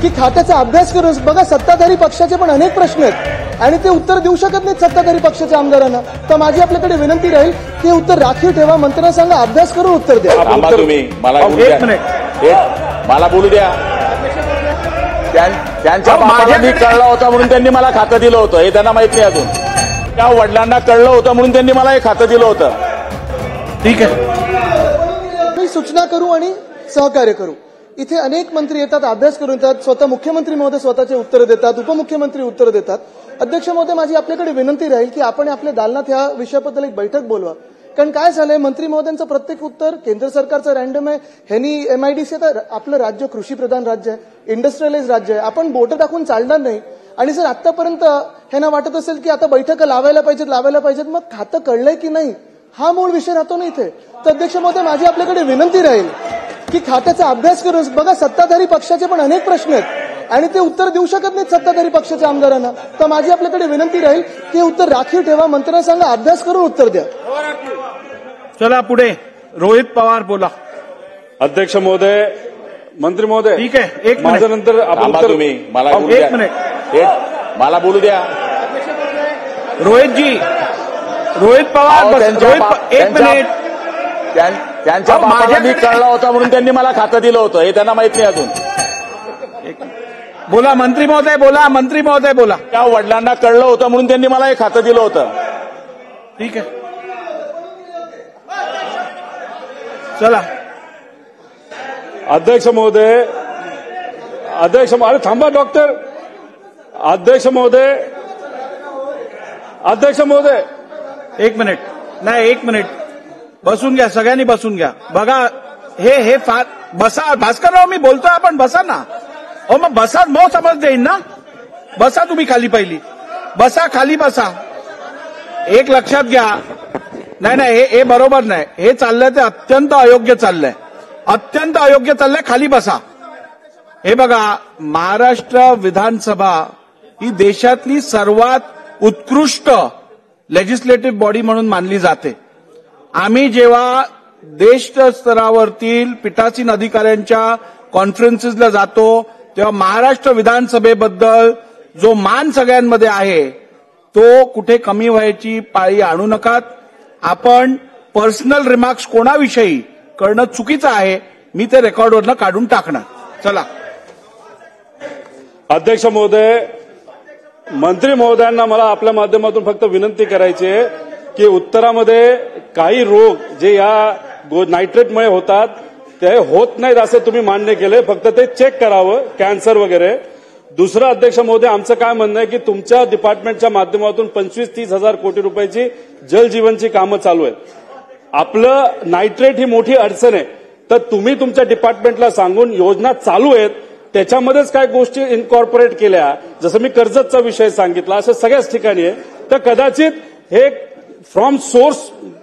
की खात्याचा अभ्यास करून बघा. सत्ताधारी पक्षाचे पण अनेक प्रश्न आहेत आणि ते उत्तर देऊ शकत नाहीत सत्ताधारी पक्षाच्या आमदारांना. तर माझी आपल्याकडे विनंती राहील की उत्तर राखीव ठेवा. मंत्र्यांना सांगा अभ्यास करून उत्तर द्या. तुम्ही मला बोलू द्या. त्यांच्या बाबांनी कळलं होतं म्हणून त्यांनी मला खातं दिलं होतं हे त्यांना माहित नाही अजून. त्या वडिलांना कळलं होतं म्हणून त्यांनी मला हे खातं दिलं होतं. ठीक आहे, मी सूचना करू आणि सहकार्य करू. इथे अनेक मंत्री येतात, अभ्यास करून येतात, स्वतः मुख्यमंत्री महोदय स्वतःचे उत्तर देतात, उपमुख्यमंत्री उत्तर देतात. अध्यक्ष महोदय, माझी आपल्याकडे विनंती राहील की आपण आपल्या दालनात ह्या विषयाबद्दल एक बैठक बोलवा. कारण काय झालंय, मंत्री महोदयांचं प्रत्येक उत्तर केंद्र सरकारचं रॅन्डम आहे. ह्यांनी MIDC तर आपलं राज्य कृषीप्रधान राज्य आहे, इंडस्ट्रियलाइज राज्य आहे. आपण बोटं टाकून चालणार नाही. आणि जर आतापर्यंत ह्यांना वाटत असेल की आता बैठका लावायला पाहिजेत, मग खातं कळलंय की नाही हा मूळ विषय राहतो ना इथे. तर अध्यक्ष महोदय, माझी आपल्याकडे विनंती राहील की खात्याचा अभ्यास करून बघा. सत्ताधारी पक्षाचे पण अनेक प्रश्न आहेत आणि ते उत्तर देऊ शकत नाहीत सत्ताधारी पक्षाच्या आमदारांना. तर माझी आपल्याकडे विनंती राहील की उत्तर राखीव ठेवा. मंत्र्यांना सांगा अभ्यास करून उत्तर द्या. चला पुढे रोहित पवार बोला. अध्यक्ष महोदय, मंत्री महोदय, ठीक आहे, एक माझ्या नंतर तुम्ही मला एक मिनिट मला बोलू द्या. रोहित पवार एक मिनिट. त्यांच्या बाबांनी कळलं होतं म्हणून त्यांनी मला खातं दिलं होतं हे त्यांना माहित नाही अजून. बोला मंत्री महोदय बोला. त्या वडिलांना कळलं होतं म्हणून त्यांनी मला हे खातं दिलं होतं. ठीक आहे, चला. अध्यक्ष महोदय, अरे थांबा डॉक्टर. अध्यक्ष महोदय एक मिनिट बसून घ्या, सगळ्यांनी बसून घ्या. बघा हे फार बसा. भास्करराव, मी बोलतोय, आपण बसा ना. मग बसा, मग समज देईन ना. बसा तुम्ही खाली, पहिली खाली बसा. एक लक्षात घ्या, नाही हे बरोबर नाही. हे चाललंय ते अत्यंत अयोग्य चाललंय. खाली बसा. हे बघा, महाराष्ट्र विधानसभा ही देशातली सर्वात उत्कृष्ट लेजिस्लेटिव्ह बॉडी म्हणून मानली जाते. आम्ही जेव्हा देश स्तरावरतील पीठासीन अधिकाऱ्यांच्या कॉन्फरन्सेसला जातो तेव्हा महाराष्ट्र विधानसभेबद्दल जो मान सगळ्यांमध्ये आहे तो कुठे कमी व्हायची पाळी आणू नका. आपण पर्सनल रिमार्क्स कोणाविषयी करणं चुकीचं आहे. मी ते रेकॉर्डवरनं काढून टाकणार. चला. अध्यक्ष महोदय, मंत्री महोदयांना मला आपल्या माध्यमातून फक्त विनंती करायची आहे की उत्तरामध्ये काही रोग जे या नायट्रेटमुळे होतात ते होत नाहीत असं तुम्ही मान्य केले. फक्त ते चेक करावं, कॅन्सर वगैरे. दुसरं, अध्यक्ष महोदय, आमचं काय म्हणणं आहे की तुमच्या डिपार्टमेंटच्या माध्यमातून 25-30 हजार कोटी रुपयाची जलजीवनची कामं चालू आहेत. आपलं नायट्रेट ही मोठी अडचण आहे. तर तुम्ही तुमच्या डिपार्टमेंटला सांगून योजना चालू आहेत त्याच्यामध्येच काय गोष्टी इनकॉर्पोरेट केल्या, जसं मी कर्जतचा विषय सांगितला, असं सगळ्याच ठिकाणी आहे. तर कदाचित हे फ्रॉम सोर्स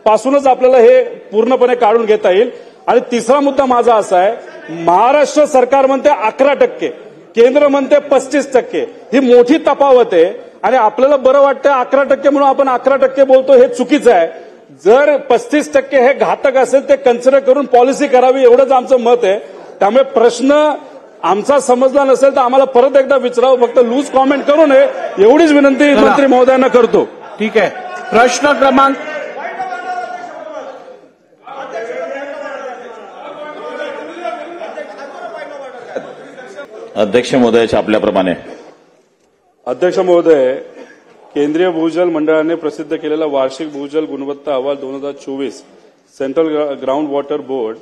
पासूनच आपल्याला हे पूर्णपणे काढून घेता येईल. आणि तिसरा मुद्दा माझा असा आहे, महाराष्ट्र सरकार म्हणते 11%, केंद्र म्हणते 35%. ही मोठी तफावत आहे आणि आपल्याला बरं वाटतं 11% म्हणून आपण 11% बोलतो, हे चुकीचं आहे. जर 35% हे घातक असेल ते कन्सिडर करून पॉलिसी करावी, एवढंच आमचं मत आहे. त्यामुळे प्रश्न आमचा समजला नसेल तर आम्हाला परत एकदा विचारावं, फक्त लूज कॉमेंट करू नये एवढीच विनंती मंत्री महोदयांना करतो. ठीक आहे. प्रश्न क्रमांक अध्यक्ष महोदयाच्या आपल्याप्रमाणे. अध्यक्ष महोदय, केंद्रीय भूजल मंडळाने प्रसिद्ध केलेला वार्षिक भूजल गुणवत्ता अहवाल 2024 सेंट्रल ग्राउंड वॉटर बोर्ड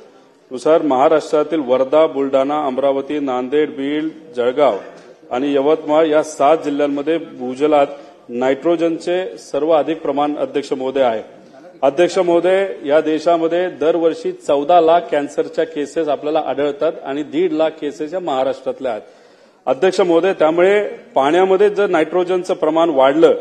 नुसार महाराष्ट्रातील वर्धा, बुलढाणा, अमरावती, नांदेड, बीड, जळगाव आणि यवतमाळ या 7 जिल्ह्यांमध्ये भूजलात नायट्रोजनचे सर्वाधिक प्रमाण अध्यक्ष महोदय आहे. अध्यक्ष महोदय, या देशामध्ये दरवर्षी 14 लाख कॅन्सरच्या केसेस आपल्याला आढळतात आणि 1.5 लाख केसेस या महाराष्ट्रातल्या आहेत. अध्यक्ष महोदय, त्यामुळे पाण्यामध्ये जर नायट्रोजनचं प्रमाण वाढलं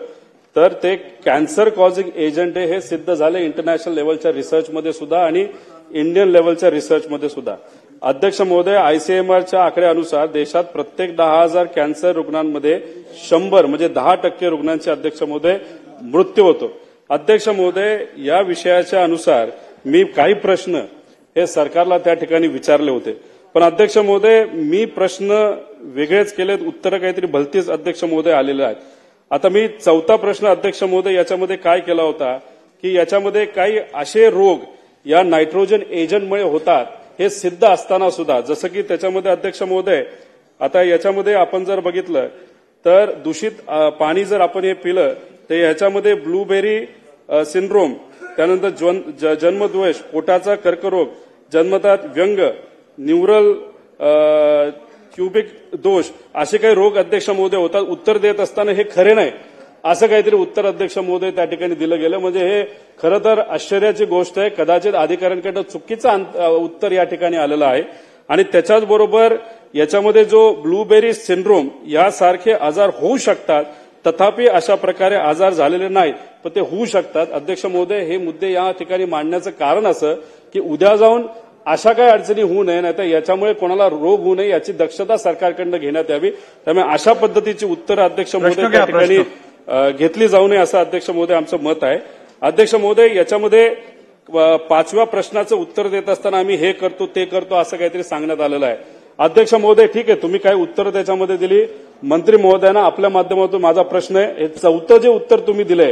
तर ते कॅन्सर कॉझिंग एजंट आहे, हे सिद्ध झाले इंटरनॅशनल लेव्हलच्या रिसर्चमध्ये सुद्धा आणि इंडियन लेव्हलच्या रिसर्चमध्ये सुद्धा. अध्यक्ष महोदय, ICMRच्या आकड्यानुसार देशात प्रत्येक 10,000 कॅन्सर रुग्णांमध्ये 100 म्हणजे 10% रुग्णांचे अध्यक्ष महोदय मृत्यू होतो. अध्यक्ष महोदय, या विषयाच्या अनुसार मी काही प्रश्न हे सरकारला त्या ठिकाणी विचारले होते. पण अध्यक्ष महोदय मी प्रश्न वेगळेच केलेत, उत्तरं काहीतरी भलतीच अध्यक्ष महोदय आलेले आहेत. आता मी चौथा प्रश्न अध्यक्ष महोदय याच्यामध्ये काय केला होता की याच्यामध्ये काही असे रोग या नायट्रोजन एजंटमुळे होतात हे सिद्ध असताना सुद्धा, जसं की त्याच्यामध्ये अध्यक्ष महोदय आता याच्यामध्ये आपण जर बघितलं तर दूषित पाणी जर आपण हे पिलं तर याच्यामध्ये ब्लूबेरी सिंड्रोम, त्यानंतर जन्मद्वेष, पोटाचा कर्करोग, जन्मतात व्यंग, न्यूरल क्युबिक दोष असे काही रोग अध्यक्ष महोदय होतात. उत्तर देत असताना हे खरे नाही असं काहीतरी उत्तर अध्यक्ष महोदय त्या ठिकाणी दिलं गेलं. म्हणजे हे खरं तर आश्चर्याची गोष्ट आहे. कदाचित अधिकाऱ्यांकडे चुकीचं उत्तर या ठिकाणी आलेलं आहे. आणि त्याच्याच बरोबर याच्यामध्ये जो ब्लूबेरी सिंड्रोम यासारखे आजार होऊ शकतात, तथापि अशा प्रकारे आजार झालेले नाहीत, पण ते होऊ शकतात. अध्यक्ष महोदय हे मुद्दे या ठिकाणी मांडण्याचं कारण असं की उद्या जाऊन अशा काही अडचणी होऊ नये, नाही तर याच्यामुळे कोणाला रोग होऊ नये याची दक्षता सरकारकडनं घेण्यात यावी. त्यामुळे अशा पद्धतीची उत्तरं अध्यक्ष महोदय त्या ठिकाणी घेतली जाऊ नये असं अध्यक्ष महोदय आमचं मत आहे. अध्यक्ष महोदय याच्यामध्ये 5व्या प्रश्नाचं उत्तर देत असताना आम्ही हे करतो ते करतो असं काहीतरी सांगण्यात आलेलं आहे. अध्यक्ष महोदय ठीक आहे, तुम्ही काय उत्तर त्याच्यामध्ये दिली, मंत्री महोदयांना आपल्या माध्यमातून माझा प्रश्न आहे, हे चौथं जे उत्तर तुम्ही दिलंय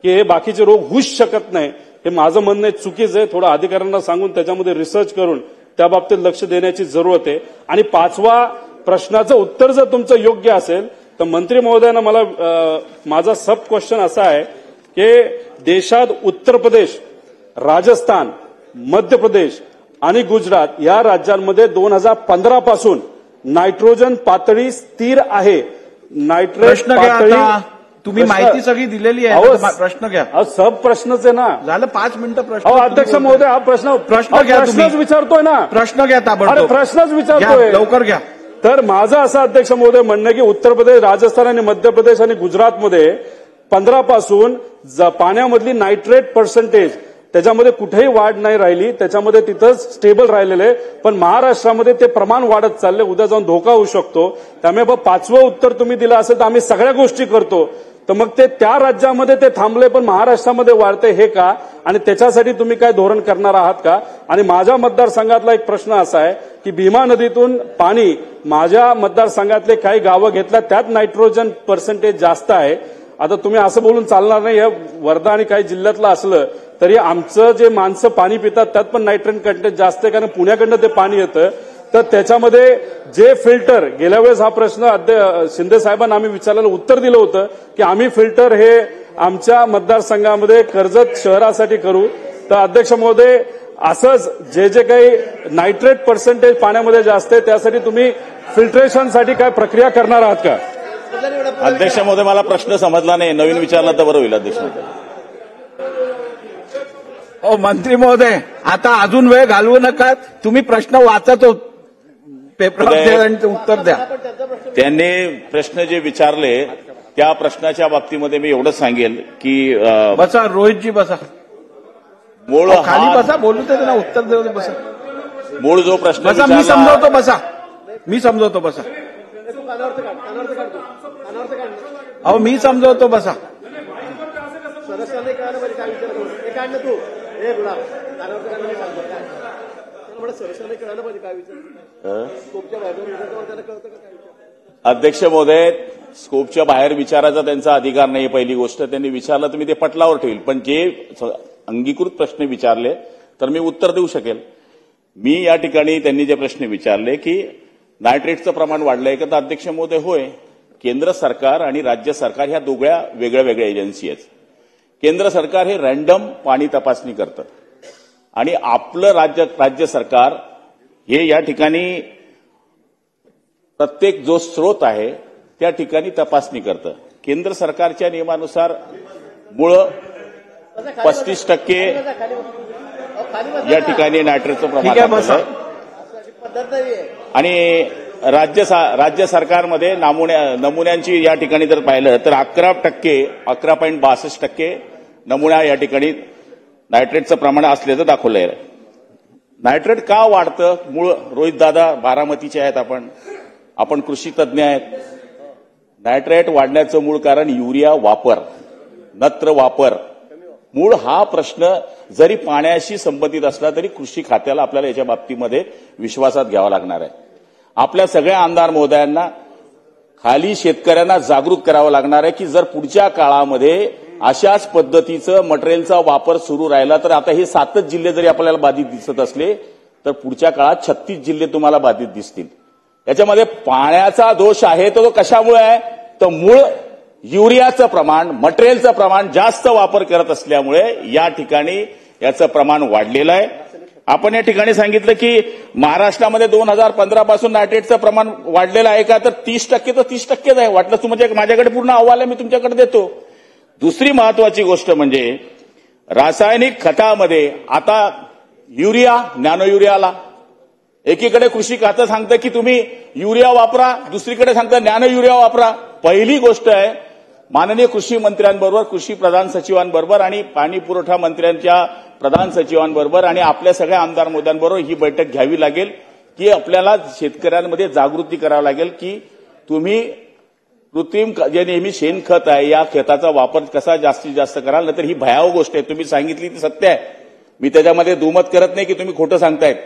की हे बाकीचे रोग होऊच शकत नाही, हे माझं म्हणणं चुकीचं आहे. थोडं अधिकाऱ्यांना सांगून त्याच्यामध्ये रिसर्च करून त्या बाबतीत लक्ष देण्याची जरूरत आहे. आणि 5व्या प्रश्नाचं उत्तर जर तुमचं योग्य असेल तर मंत्री महोदयांना मला माझा सब क्वेश्चन असा आहे की देशात उत्तर प्रदेश, राजस्थान, मध्य प्रदेश आणि गुजरात या राज्यांमध्ये 2015 पासून नायट्रोजन पातळी स्थिर आहे. नायट्रेट पातळी तुम्ही माहिती सगळी दिलेली आहे, प्रश्न घ्या. सब प्रश्नच आहे ना, झालं 5 मिनिटं प्रश्न. अध्यक्ष महोदय हा प्रश्न घ्या, प्रश्नच विचारतोय ना, प्रश्न घ्या. अरे प्रश्नच विचारतोय, लवकर घ्या. तर माझं असं अध्यक्ष महोदय म्हणणं की उत्तर प्रदेश, राजस्थान आणि मध्य प्रदेश आणि गुजरातमध्ये 15 पासून पाण्यामधली नायट्रेट पर्सेंटेज त्याच्यामध्ये कुठेही वाढ नाही राहिली, त्याच्यामध्ये तिथंच स्टेबल राहिलेलं आहे. पण महाराष्ट्रामध्ये ते प्रमाण वाढत चालले, उद्या जाऊन धोका होऊ शकतो. त्यामुळे 5वं उत्तर तुम्ही दिलं असेल तर आम्ही सगळ्या गोष्टी करतो, तर मग ते त्या राज्यामध्ये ते थांबले पण महाराष्ट्रामध्ये वाढते हे का, आणि त्याच्यासाठी तुम्ही काय धोरण करणार आहात का. आणि माझ्या मतदारसंघातला एक प्रश्न असा आहे की भीमा नदीतून पाणी माझ्या मतदारसंघातले काही गावं घेतल्या, त्यात नायट्रोजन पर्सेंटेज जास्त आहे. आता तुम्ही असं बोलून चालणार नाही, हे वर्धा आणि काही जिल्ह्यातलं असलं तरी आमचं जे माणसं पाणी पितात त्यात पण नायट्रोजन कंटेंट जास्त आहे, कारण पुण्याकडनं ते पाणी येतं. तर त्याच्यामध्ये जे फिल्टर, गेल्या वेळेस हा प्रश्न शिंदे साहेबांना आम्ही विचारलेलं उत्तर दिलं होतं की आम्ही फिल्टर हे आमच्या मतदारसंघामध्ये कर्जत शहरासाठी करू. तर अध्यक्ष महोदय असंच जे जे काही नायट्रेट पर्सेंटेज पाण्यामध्ये जास्त आहे त्यासाठी तुम्ही फिल्ट्रेशनसाठी काय प्रक्रिया करणार आहात का. अध्यक्ष महोदय मला प्रश्न समजला नाही, नवीन विचारला तर बरं होईल. अध्यक्ष महोदय मंत्री महोदय आता अजून वेळ घालवू नका, तुम्ही प्रश्न वाचत पेपर उत्तर द्या. त्यांनी प्रश्न जे विचारले त्या प्रश्नाच्या बाबतीमध्ये मी एवढंच सांगेल की बसा रोहितजी, बसा मूळ खाली बसा, बोलू ते त्यांना उत्तर देऊ. बसा, मूळ जो प्रश्न बसा, मी समजावतो. बसा, मी समजावतो. बसा, अहो मी समजावतो. बसा. अध्यक्ष महोदय, स्कोपच्या बाहेर विचारायचा त्यांचा अधिकार नाही. पहिली गोष्ट, त्यांनी विचारलं तर मी ते पटलावर ठेवील, पण जे अंगीकृत प्रश्न विचारले तर मी उत्तर देऊ शकेल. मी या ठिकाणी त्यांनी जे प्रश्न विचारले की नायट्रेटचं प्रमाण वाढलंय का, तर अध्यक्ष महोदय होय, केंद्र सरकार आणि राज्य सरकार ह्या दोघ्या वेगळ्या वेगळ्या एजन्सी आहेत. केंद्र सरकार हे रँडम पाणी तपासणी करतं आणि आपलं राज्य सरकार हे या ठिकाणी प्रत्येक जो स्रोत आहे त्या ठिकाणी तपासणी करतं. केंद्र सरकारच्या नियमानुसार मूळ 35% या ठिकाणी नायट्रेटचं प्रमाण आणि राज्य सरकारमध्ये नमुन्यांची या ठिकाणी जर पाहिलं तर 11.62% नमुन्या या ठिकाणी नायट्रेटचं प्रमाण असल्याचं दाखवलंय. नायट्रेट का वाढतं, मूळ रोहित दादा बारामतीचे आहेत, आपण कृषी तज्ज्ञ आहेत. नायट्रेट वाढण्याचं मूळ कारण युरिया वापर, नत्र वापर. मूळ हा प्रश्न जरी पाण्याशी संबंधित असला तरी कृषी खात्याला आपल्याला याच्या बाबतीमध्ये विश्वासात घ्यावा लागणार आहे. आपल्या सगळ्या आमदार महोदयांना खाली शेतकऱ्यांना जागृत करावं लागणार आहे की जर पुढच्या काळामध्ये अशाच पद्धतीचं मटेरियलचा वापर सुरू राहिला तर आता हे 7च जिल्हे जरी आपल्याला बाधित दिसत असले तर पुढच्या काळात 36 जिल्हे तुम्हाला बाधित दिसतील. याच्यामध्ये पाण्याचा दोष आहे तो कशामुळे आहे तर मूळ युरियाचं प्रमाण मटेरियलचं प्रमाण जास्त वापर करत असल्यामुळे या ठिकाणी याचं प्रमाण वाढलेलं आहे. आपण या ठिकाणी सांगितलं की महाराष्ट्रामध्ये 2015 पासून नायट्रेटचं प्रमाण वाढलेलं आहे का तर 30% तर 30%च आहे. वाटलं तुम्ही माझ्याकडे पूर्ण अहवाल आहे मी तुमच्याकडे देतो. दुसरी महत्वाची गोष्ट म्हणजे रासायनिक खतामध्ये आता युरिया नॅनो युरियाला एकीकडे कृषी खातं सांगतं की तुम्ही युरिया वापरा दुसरीकडे सांगतं नॅनो युरिया वापरा. पहिली गोष्ट आहे माननीय कृषी मंत्र्यांबरोबर कृषी प्रधान सचिवांबरोबर आणि पाणी पुरवठा मंत्र्यांच्या प्रधान सचिवांबरोबर आणि आपल्या सगळ्या आमदार मोद्यांबरोबर ही बैठक घ्यावी लागेल की आपल्याला शेतकऱ्यांमध्ये जागृती करावी लागेल की तुम्ही कृत्रिम जे नेहमी शेणखत आहे या खताचा वापर कसा जास्तीत जास्त कराल नाहीतर ही भयावह गोष्ट आहे. तुम्ही सांगितली ती सत्य आहे मी त्याच्यामध्ये दुमत करत नाही की तुम्ही खोटं सांगतायत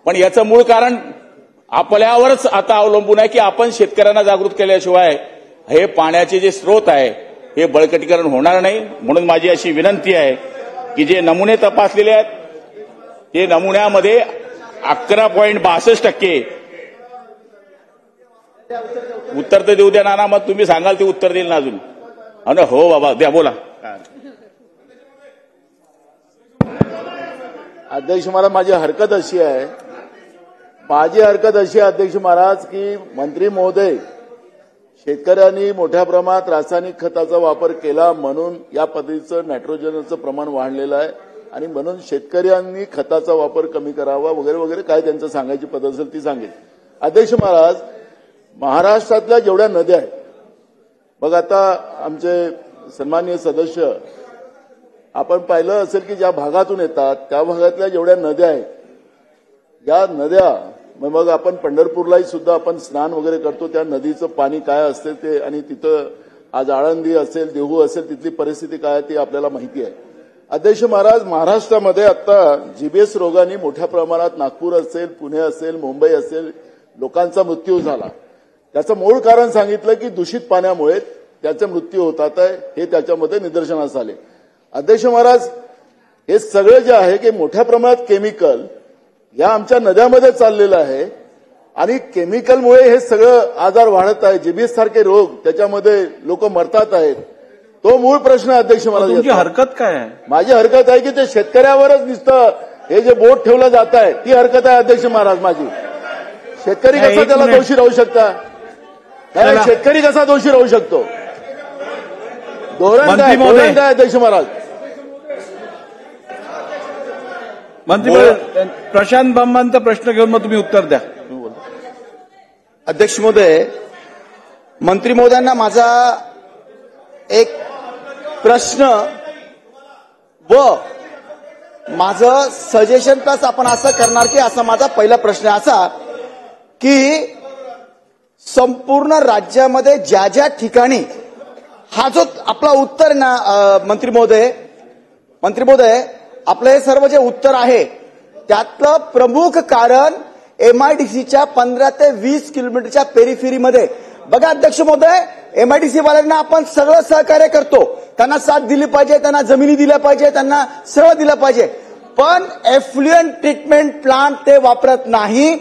पण याचं मूळ कारण आपल्यावरच आता अवलंबून आहे की आपण शेतकऱ्यांना जागृत केल्याशिवाय हे पाण्याचे जे स्रोत आहे हे बळकटीकरण होणार नाही. म्हणून माझी अशी विनंती आहे की जे नमुने तपासलेले आहेत ते नमुन्यामध्ये 11.62% उत्तर तर देऊ द्या नाना मग तुम्ही सांगाल ते उत्तर देईल ना अजून. अरे हो बाबा द्या बोला. अध्यक्ष महाराज माझी हरकत अशी आहे अध्यक्ष महाराज की मंत्री महोदय शेतकऱ्यांनी मोठ्या प्रमाणात रासायनिक खताचा वापर केला म्हणून या पद्धतीचं नायट्रोजनचं प्रमाण वाढलेलं आहे आणि म्हणून शेतकऱ्यांनी खताचा वापर कमी करावा वगैरे वगैरे काय त्यांचं सांगायची पद्धत असेल ती सांगेल. अध्यक्ष महाराज महाराष्ट्रातल्या जेवढ्या नद्या आहेत बघ आता आमचे सन्माननीय सदस्य आपण पाहिलं असेल की ज्या भागातून येतात त्या भागातल्या जेवढ्या नद्या आहेत या नद्या मग आपण पंढरपूरलाही सुद्धा आपण स्नान वगैरे करतो त्या नदीचं पाणी काय असते ते आणि तिथं आज आळंदी असेल देहू असेल तिथली परिस्थिती काय ती आपल्याला माहिती आहे. अध्यक्ष महाराज महाराष्ट्रामध्ये आता जीबीएस रोगाने मोठ्या प्रमाणात नागपूर असेल पुणे असेल मुंबई असेल लोकांचा मृत्यू झाला. त्याचं मूळ कारण सांगितलं की दूषित पाण्यामुळे त्याचे मृत्यू होतात आहे हे त्याच्यामध्ये निदर्शनास आले. अध्यक्ष महाराज हे सगळं जे आहे की मोठ्या प्रमाणात केमिकल या आमच्या नद्यामध्ये चाललेलं आहे आणि केमिकलमुळे हे सगळं आजार वाढत आहे. जीबीएस सारखे रोग त्याच्यामध्ये लोक मरतात आहेत. तो मूळ प्रश्न अध्यक्ष महाराज. तुमची हरकत काय आहे? माझी हरकत आहे की ते शेतकऱ्यावरच नुसतं हे जे बोट ठेवलं जात आहे ती हरकत आहे अध्यक्ष महाराज माझी. शेतकरी कसा त्याला दोषी राहू शकता शेतकरी कसा दोषी राहू शकतो धोरण काय अध्यक्ष महाराज. मंत्री प्रशांत बंबांचा प्रश्न घेऊन मग तुम्ही उत्तर द्या. अध्यक्ष महोदय मंत्री महोदयांना माझा एक प्रश्न व माझं सजेशन प्लस आपण असं करणार की असा माझा पहिला प्रश्न असा की संपूर्ण राज्यामध्ये ज्या ज्या ठिकाणी हा जो आपला उत्तर ना मंत्री महोदय आपलं हे सर्व जे उत्तर आहे त्यातलं प्रमुख कारण एमआयडीसीच्या 15 ते 20 किलोमीटरच्या पेरिफेरीमध्ये बघा अध्यक्ष महोदय एमआयडीसी वाल्यांना आपण सगळं सहकार्य करतो त्यांना साथ दिली पाहिजे त्यांना जमिनी दिल्या पाहिजे त्यांना सगळं दिलं पाहिजे पण एफ्लुएंट ट्रीटमेंट प्लांट ते वापरत नाही.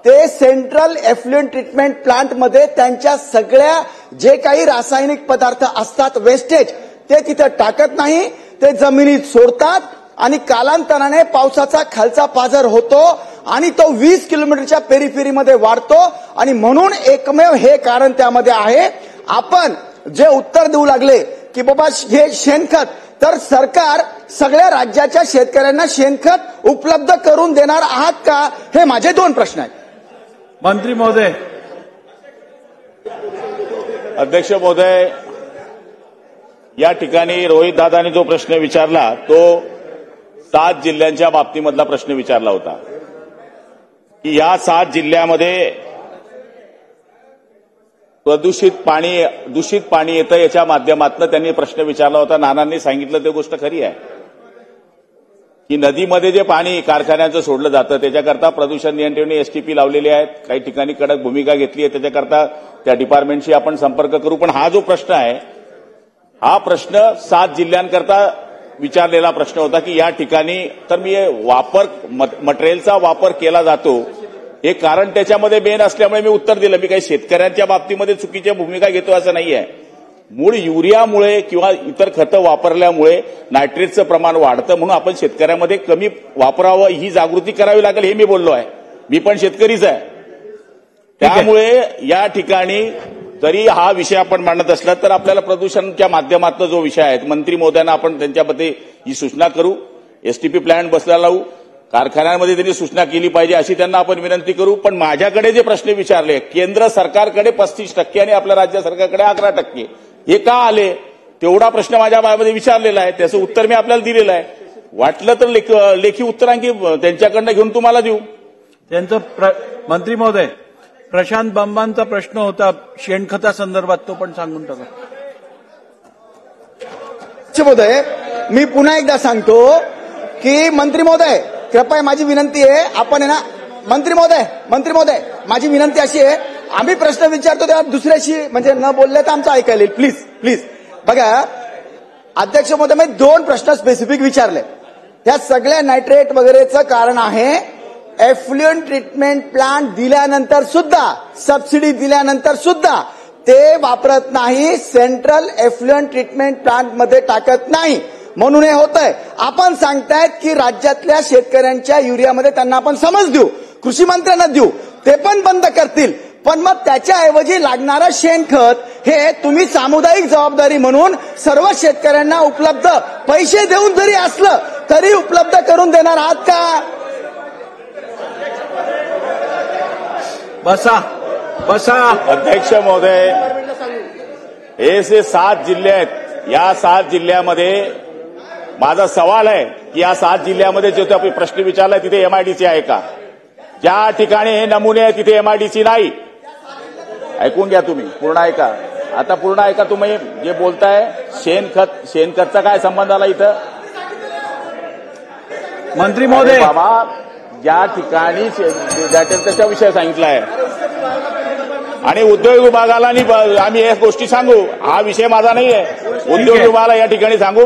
ते सेंट्रल एफ्लुएंट ट्रीटमेंट प्लांट मध्ये त्यांच्या सगळ्या जे काही रासायनिक पदार्थ असतात वेस्टेज ते तिथं टाकत नाही ते जमिनीत सोडतात आणि कालांतराने पावसाचा खालचा पाझर होतो आणि तो 20 किलोमीटरच्या पेरिफेरीमध्ये वाढतो आणि म्हणून एकमेव हे कारण त्यामध्ये आहे. आपण जे उत्तर देऊ लागले की बाबा हे शेणखत तर सरकार सगळ्या राज्याच्या शेतकऱ्यांना शेणखत उपलब्ध करून देणार आहात का हे माझे दोन प्रश्न आहेत. मंत्री महोदय. अध्यक्ष महोदय या ठिकाणी रोहित दादांनी जो प्रश्न विचारला तो 7 जिल्ह्यांच्या बाबतीमधला प्रश्न विचारला होता की या 7 जिल्ह्यामध्ये दूषित पाणी येतं याच्या माध्यमातून त्यांनी प्रश्न विचारला होता. नानांनी सांगितलं ते गोष्ट खरी आहे की नदीमध्ये जे पाणी कारखान्याचं सोडलं जातं त्याच्याकरता प्रदूषण नियंत्रण एसटीपी लावलेले आहेत. काही ठिकाणी कडक भूमिका घेतली आहे. त्याच्याकरता त्या डिपार्टमेंटशी आपण संपर्क करू. पण हा जो प्रश्न आहे हा प्रश्न 7 जिल्ह्यांकरता विचारलेला प्रश्न होता की या ठिकाणी तर मी मटेरियलचा वापर केला जातो हे कारण त्याच्यामध्ये मेन असल्यामुळे मी उत्तर दिलं. मी काही शेतकऱ्यांच्या बाबतीमध्ये चुकीच्या भूमिका घेतो असं नाहीये. मूळ युरियामुळे किंवा इतर खतं वापरल्यामुळे नायट्रेटचं प्रमाण वाढतं म्हणून आपण शेतकऱ्यामध्ये कमी वापरावं ही जागृती करावी लागेल हे मी बोललो आहे. मी पण शेतकरीच आहे. त्यामुळे या ठिकाणी जरी हा विषय आपण मांडत असला तर आपल्याला प्रदूषणच्या माध्यमातून जो विषय आहे मंत्री महोदयांना आपण त्यांच्यामध्ये ही सूचना करू. एसटीपी प्लॅन बसला लावू. कारखान्यांमध्ये त्यांनी सूचना केली पाहिजे अशी त्यांना आपण विनंती करू. पण माझ्याकडे जे प्रश्न विचारले केंद्र सरकारकडे 35% आणि आपल्या राज्य सरकारकडे 11% हे का आले तेवढा प्रश्न माझ्या बाबतीत विचारलेला आहे. त्याचं उत्तर मी आपल्याला दिलेलं आहे. वाटलं तर लेखी उत्तर आणखी त्यांच्याकडनं घेऊन तुम्हाला देऊ. त्यांचं मंत्री महोदय प्रशांत बंबांचा प्रश्न होता शेणखता संदर्भात तो पण सांगून टाका. महोदय मी पुन्हा एकदा सांगतो की मंत्री महोदय कृपया माझी विनंती आहे आपण आहे ना मंत्री महोदय माझी विनंती अशी आहे आम्ही प्रश्न विचारतो तेव्हा दुसऱ्याशी म्हणजे न बोलले तर आमचं ऐकायला येईल. प्लीज बघा अध्यक्ष महोदय मी 2 प्रश्न स्पेसिफिक विचारले. त्या सगळ्या नायट्रेट वगैरेचं कारण आहे एफ्लुएंट ट्रीटमेंट प्लांट दिल्यानंतर सुद्धा सबसिडी दिल्यानंतर सुद्धा ते वापरत नाही. सेंट्रल एफ्लुएंट ट्रीटमेंट प्लांट मध्ये टाकत नाही म्हणून हे होतंय. आपण सांगतायत की राज्यातल्या शेतकऱ्यांच्या युरियामध्ये त्यांना आपण समज देऊ कृषी मंत्र्यांना देऊ ते पण बंद करतील. पण मग त्याच्याऐवजी लागणारं शेणखत हे तुम्ही सामुदायिक जबाबदारी म्हणून सर्व शेतकऱ्यांना उपलब्ध पैसे देऊन जरी असलं तरी उपलब्ध करून देणार आहात का? बसा अध्यक्ष महोदय हे जे 7 जिल्हे आहेत या 7 जिल्ह्यामध्ये माझा सवाल आहे की या 7 जिल्ह्यामध्ये जो आपण प्रश्न विचारलाय तिथे एमआयडीसी आहे का? ज्या ठिकाणी हे नमुने आहे तिथे एमआयडीसी नाही. ऐकून घ्या तुम्ही पूर्ण ऐका. आता पूर्ण ऐका तुम्ही जे बोलताय शेणखतचा काय संबंध आला इथं? मंत्री महोदय बाबा ज्या ठिकाणी त्याच्या विषय सांगितलाय आणि उद्योग विभागाला आम्ही या गोष्टी सांगू. हा विषय माझा नाही आहे. उद्योग विभागाला या ठिकाणी सांगू